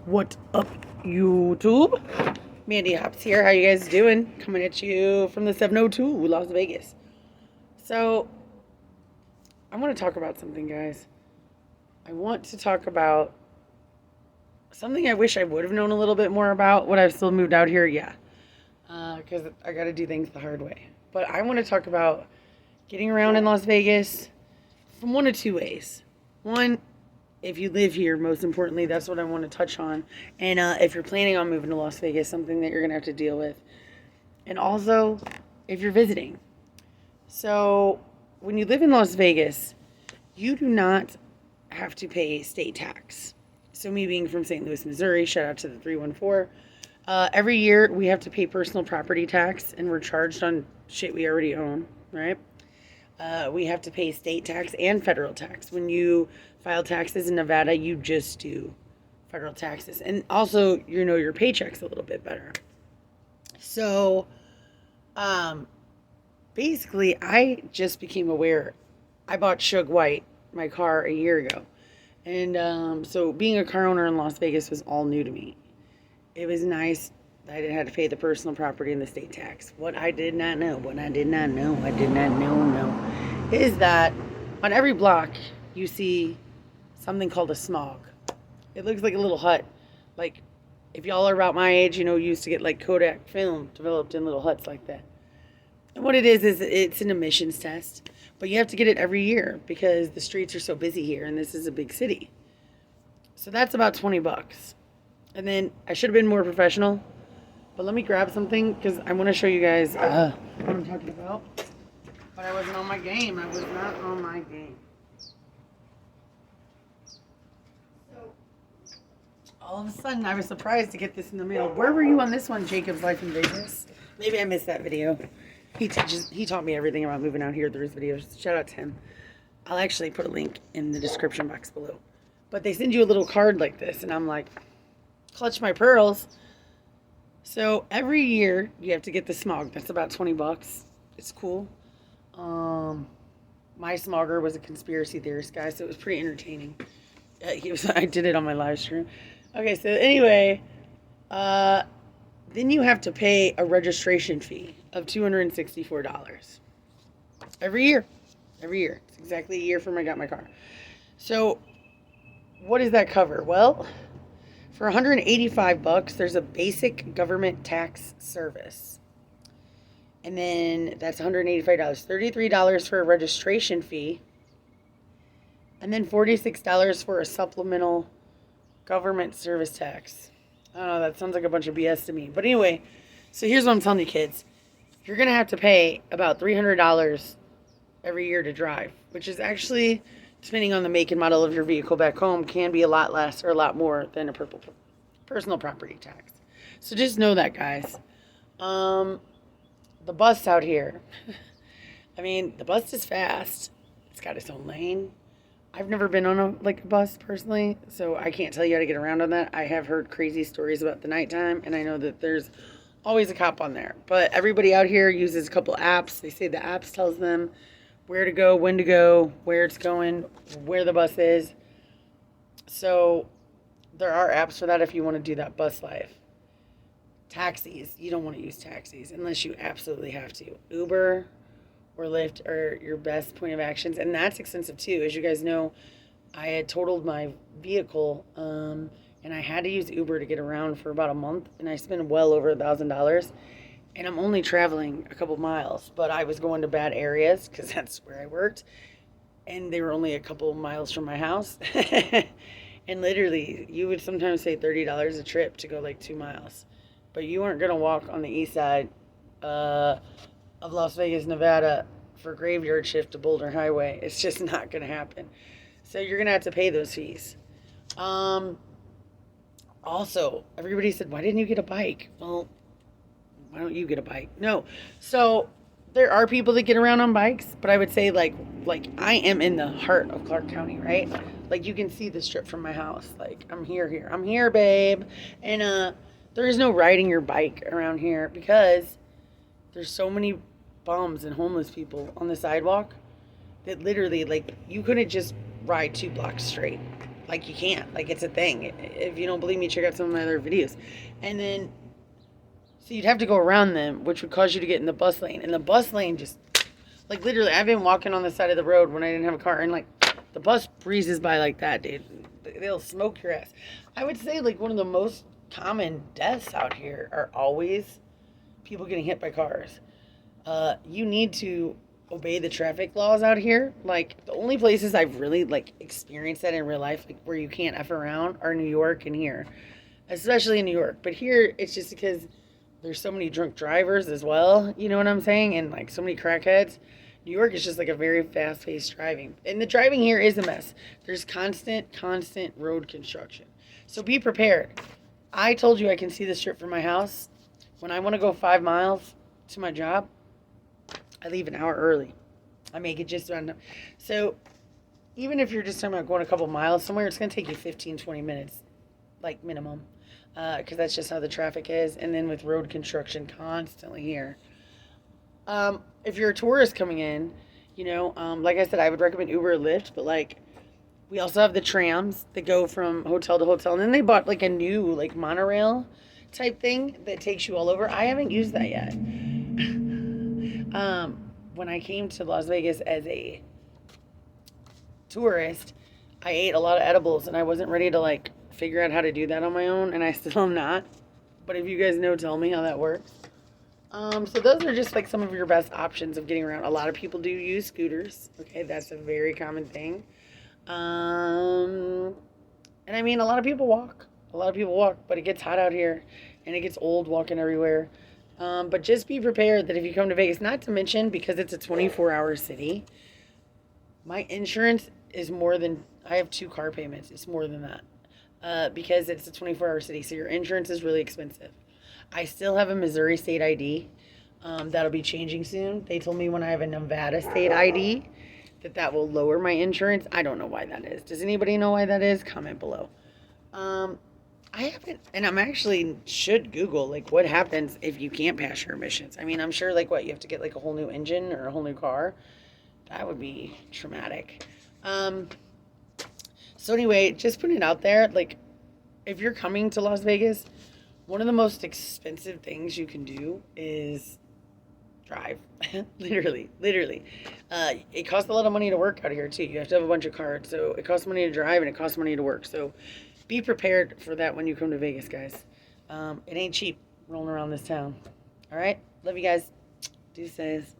What up, YouTube? Mandy Hops here. How you guys doing? Coming at you from the 702, Las Vegas. So, I want to talk about something, guys. I want to talk about something I wish I would have known a little bit more about when I've still moved out here. Yeah, because I got to do things the hard way. But I want to talk about getting around in Las Vegas from one of two ways. One, if you live here, most importantly, that's what I want to touch on. And if you're planning on moving to Las Vegas, something that you're going to have to deal with. And also, if you're visiting. So, when you live in Las Vegas, you do not have to pay state tax. So, me being from St. Louis, Missouri, shout out to the 314. Every year, we have to pay personal property tax, and we're charged on shit we already own, right? We have to pay state tax and federal tax. When you file taxes in Nevada, you just do federal taxes. And also, you know your paychecks a little bit better. So, basically, I just became aware. I bought Shug White, my car, a year ago. And so being a car owner in Las Vegas was all new to me. It was nice that I didn't have to pay the personal property and the state tax. What I did not know, is that on every block you see something called a smog. It looks like a little hut. Like, if y'all are about my age, you used to get like Kodak film developed in little huts like that. And what it is it's an emissions test. But you have to get it every year because the streets are so busy here and this is a big city. So that's about $20. And then I should have been more professional. But let me grab something because I want to show you guys what I'm talking about. But I wasn't on my game. I was not on my game. So, all of a sudden, I was surprised to get this in the mail. Where were you on this one, Jacob's Life in Vegas? Maybe I missed that video. He taught me everything about moving out here through his videos. Shout out to him. I'll actually put a link in the description box below. But they send you a little card like this, and I'm like, clutch my pearls. So every year you have to get the smog. That's about $20. It's cool. My smogger was a conspiracy theorist guy, so it was pretty entertaining. I did it on my live stream. Okay, so anyway, then you have to pay a registration fee of $264 every year. Every year. It's exactly a year from I got my car. So what does that cover? Well, for $185, there's a basic government tax service. And then that's $185. $33 for a registration fee. And then $46 for a supplemental government service tax. I don't know, that sounds like a bunch of BS to me. But anyway, so here's what I'm telling you kids. You're going to have to pay about $300 every year to drive, which is actually, depending on the make and model of your vehicle back home, can be a lot less or a lot more than a personal property tax. So just know that, guys. The bus out here, I mean, the bus is fast. It's got its own lane. I've never been on a bus personally, so I can't tell you how to get around on that. I have heard crazy stories about the nighttime, and I know that there's always a cop on there. But everybody out here uses a couple apps. They say the apps tells them where to go, when to go, where it's going, where the bus is. So there are apps for that if you want to do that bus life. Taxis, you don't want to use taxis unless you absolutely have to. Uber or Lyft are your best point of actions, and that's expensive too. As you guys know, I had totaled my vehicle, and I had to use Uber to get around for about a month, and I spent well over $1,000. And I'm only traveling a couple miles, but I was going to bad areas because that's where I worked, and they were only a couple miles from my house. And literally, you would sometimes say $30 a trip to go 2 miles. But you aren't going to walk on the east side of Las Vegas, Nevada for graveyard shift to Boulder Highway. It's just not going to happen. So you're going to have to pay those fees. Also, everybody said, why didn't you get a bike? Well, why don't you get a bike? No. So there are people that get around on bikes, but I would say like I am in the heart of Clark County, right? You can see the strip from my house. I'm here. I'm here, babe. And there is no riding your bike around here because there's so many bums and homeless people on the sidewalk that literally, you couldn't just ride 2 blocks straight. Like, you can't. Like, it's a thing. If you don't believe me, check out some of my other videos. And then, so you'd have to go around them, which would cause you to get in the bus lane. And the bus lane just, like, literally, I've been walking on the side of the road when I didn't have a car, and, like, the bus breezes by like that, dude. They'll smoke your ass. I would say, like, one of the most common deaths out here are always people getting hit by cars. You need to obey the traffic laws out here. Like, the only places I've really, like, experienced that in real life, like, where you can't F around, are New York and here. Especially in New York. But here, it's just because there's so many drunk drivers as well. You know what I'm saying? And, like, so many crackheads. New York is just, like, a very fast-paced driving. And the driving here is a mess. There's constant road construction. So be prepared. I told you I can see the strip from my house. When I want to go 5 miles to my job, I leave an hour early. I make it just around. So even if you're just talking about going a couple miles somewhere, it's going to take you 15, 20 minutes, like, minimum. Because that's just how the traffic is. And then with road construction constantly here. If you're a tourist coming in, like I said, I would recommend Uber or Lyft, but, like, we also have the trams that go from hotel to hotel. And then they bought, like, a new, like, monorail type thing that takes you all over. I haven't used that yet. When I came to Las Vegas as a tourist, I ate a lot of edibles, and I wasn't ready to, like, figure out how to do that on my own, and I still am not. But if you guys know, tell me how that works. So those are just, like, some of your best options of getting around. A lot of people do use scooters. Okay, that's a very common thing. And I mean, a lot of people walk. But it gets hot out here, and it gets old walking everywhere. But just be prepared that if you come to Vegas, not to mention, because it's a 24-hour city, my insurance is more than, I have 2 car payments. It's more than that. Because it's a 24-hour city, so your insurance is really expensive. I still have a Missouri state ID. That'll be changing soon. They told me when I have a Nevada state ID that will lower my insurance. I don't know why that is. Does anybody know why that is? Comment below. I haven't, and I'm actually should Google, like, what happens if you can't pass your emissions. I mean, I'm sure, like, what, you have to get, like, a whole new engine or a whole new car. That would be traumatic. So anyway, just putting it out there, like, if you're coming to Las Vegas, one of the most expensive things you can do is drive. literally. It costs a lot of money to work out here, too. You have to have a bunch of cards. So it costs money to drive, and it costs money to work. So be prepared for that when you come to Vegas, guys. It ain't cheap rolling around this town. All right? Love you guys. Deuces.